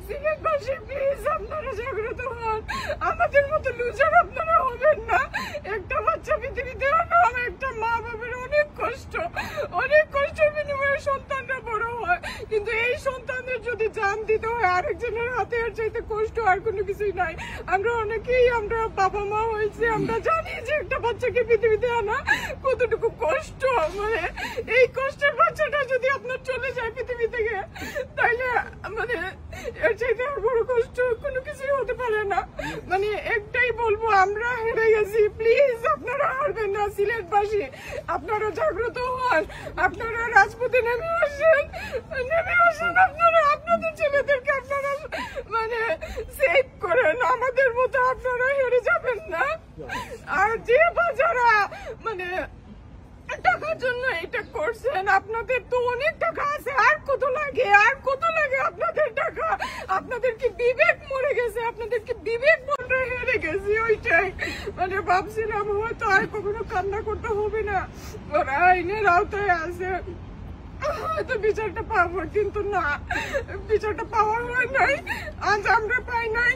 সিলেটবাসী please আপনারা জাগ্রত হন, আমাদের মতো লুজার আপনারা হবেন না। একটা বাচ্চা পৃথিবীতে আনা একটা মা বাবার অনেক কষ্টের বিনিময়ে সন্তানরা বড় হয়, কিন্তু এই সন্তানদের যদি জান দিতে হয় আরেকজনের হাতে, আর চাইতে কষ্ট আর কোনো কিছুই নাই। আমরা অনেকেই আমরা বাবা মা হয়েছে, আমরা জানি যে একটা বাচ্চাকে পৃথিবীতে আনা কতটুকু কষ্ট। মানে এই কষ্টের বাচ্চাটা যদি আপনার চলে যায় পৃথিবী থেকে, তাইলে মানে এর চাইতে আর বড় কষ্ট কোনো কিছুই হতে পারে না। মানে একটাই বলবো, আমরা হেরে গেছি, প্লিজ আপনারা হারবেন না। সিলেটবাসী আপনারা জাগ্রত হন, আপনারা রাজপথে নেমে আসেন, আপনারা আপনাদের ছেলেদেরকে আপনারা মানে সেভ করেন, আমাদের মতো আপনারা হেরে যাবেন না। আর যে বাজারা মানে টাকার জন্য এটা করছেন, আপনাদের তো অনেক টাকা আছে, আর কত লাগে আপনাদের টাকা? আপনাদের কি বিবেক মরে গেছে? আপনাদের কি বিবেক মনে হেরে গেছে? ওইটাই মানে ভাবছিলাম হয়তো আর কখনো কান্না করতে হবে না, ওরা আইনের আওতায় আছে, হয়তো বিচারটা পাবো, কিন্তু না, বিচারটা পাওয়ার হয় নাই, আজ আমরা পাই নাই।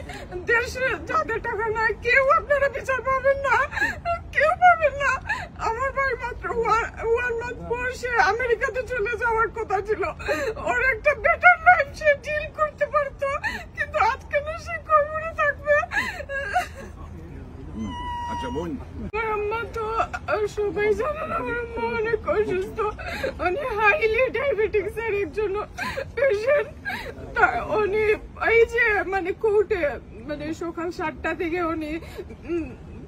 দেশে যাদের টাকা নাই কেউ আপনারা বিচার পাবেন না, কেউ পাবেন না। আমার ভাই মাত্র 1 month পর সে আমেরিকাতে চলে যাওয়ার কথা ছিল, ওর একটা বেটার লাইফ সে ডিল করতে পারতো, কিন্তু আজকে না সে কবরে থাকবে। আচ্ছা বোন, আমার আম্মা তো সবাই জানেন আমার আম্মা অনেক অসুস্থ, উনি হাইলি ডায়াবেটিক্স এর একজন পেশেন্ট। উনি এই যে মানে কোর্টে মানে সকাল 7টা থেকে উনি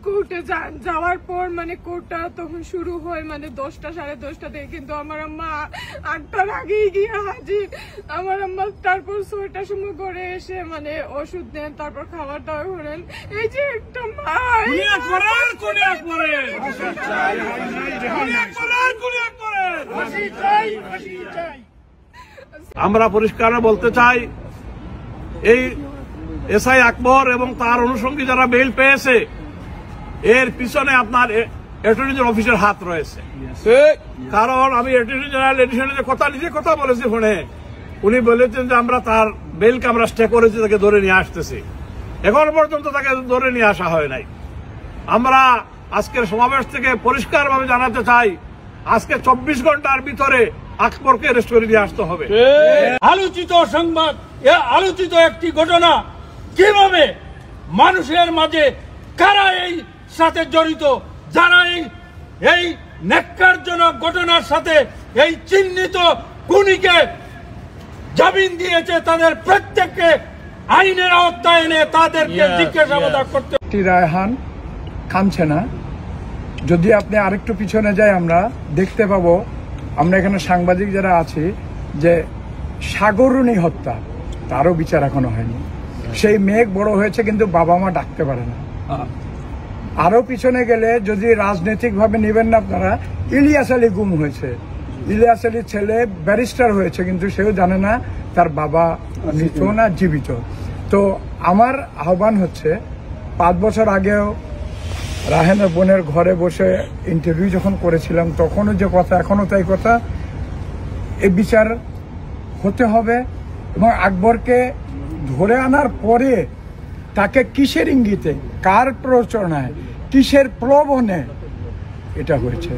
কোর্টে যাওয়ার পর মানে কোর্টটা তখন শুরু হয় মানে 10টা 10:30 থেকে, কিন্তু আমার আম্মা 8টার আগেই গিয়ে হাজির। আমার আম্মা তারপর 6টার সময় ঘরে এসে মানে ওষুধ নেন, তারপর খাবার দাওয়া করেন। এই যে একটা মা আমরা পরিষ্কার বলতে চাই, এই এসআই আকবর এবং তার অনুষঙ্গী যারা বেল পেয়েছে এর পিছনে আপনার অ্যাটর্নি জেনারেল অফিসের হাত রয়েছে। কারণ আমি অ্যাটর্নি জেনারেল এডিশনে নিজে কথা বলেছি ফোনে, উনি বলেছেন যে আমরা তার বেলকে আমরা স্টে করেছি, তাকে ধরে নিয়ে আসতেছি। এখন পর্যন্ত তাকে ধরে নিয়ে আসা হয় নাই। আমরা আজকের সমাবেশ থেকে পরিষ্কারভাবে জানাতে চাই, আজকে 24 ঘন্টার ভিতরে আকবরকে অ্যারেস্ট করে দিয়ে আসতে হবে। আলোচিত সংবাদ, আলোচিত একটি ঘটনা কিভাবে মানুষের মাঝে কারা এই সাথে জড়িত, যারা এই ন্যাক্কারজনক ঘটনার সাথে এই চিহ্নিত খুনিকে জামিন দিয়েছে, তাদের প্রত্যেককে আইনের আওতায় এনে তাদেরকে জিজ্ঞাসাবাদ করতে। রায়হান থামছে না। যদি আপনি আরেকটু পিছনে যাই আমরা দেখতে পাবো, আমরা এখানে সাংবাদিক যারা আছি, যে সাগরুণী হত্যা তারও বিচার এখনো হয়নি। সেই মেঘ বড় হয়েছে কিন্তু বাবা মা ডাকতে পারে না। আরো পিছনে গেলে যদি রাজনৈতিক ভাবে নেবেন না আপনারা, ইলিয়াস আলী গুম হয়েছে, ইলিয়াস আলীর ছেলে ব্যারিস্টার হয়েছে, কিন্তু সেও জানে না তার বাবা মৃত না জীবিত। তো আমার আহ্বান হচ্ছে, 5 বছর আগেও রাহেনের বোনের ঘরে বসে ইন্টারভিউ যখন করেছিলাম তখনও যে কথা, এখনো তাই কথা, এই বিচার হতে হবে। এবং আকবরকে ধরে আনার পরে তাকে কিসের ইঙ্গিতে, কার প্ররোচনায়, কিসের প্রলোভনে এটা হয়েছে